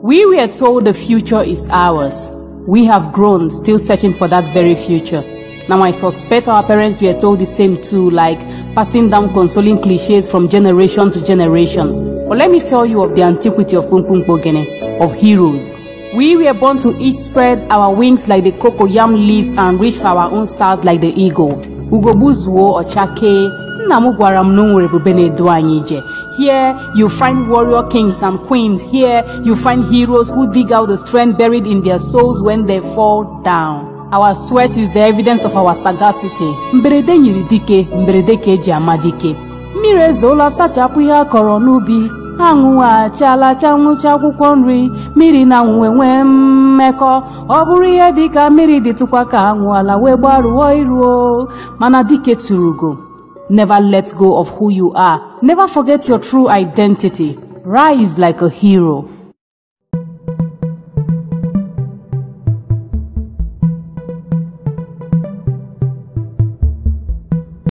We were told the future is ours. We have grown, still searching for that very future. Now I suspect our parents were told the same too, like passing down consoling cliches from generation to generation. But let me tell you of the antiquity of Pumpung, of heroes. We were born to each spread our wings like the cocoyam leaves and reach for our own stars like the eagle. Ugobuzuo Ochake. Here you find warrior kings and queens. Here you find heroes who dig out the strength buried in their souls when they fall down. Our sweat is the evidence of our sagacity. Mberede nyiri dike, mberede keji amadike. Mire zola sachapu ihe akọrọ n'ubi. Anwụwa chala chanwụcha akwụkwọ nri. Mmiri na nwenwe mmekọ. Ọ bụrụ ihe dịka mmiri dịtụkwa ka anwụala wee gbaruo iruo. Mana dike turugo. Never let go of who you are. Never forget your true identity. Rise like a hero.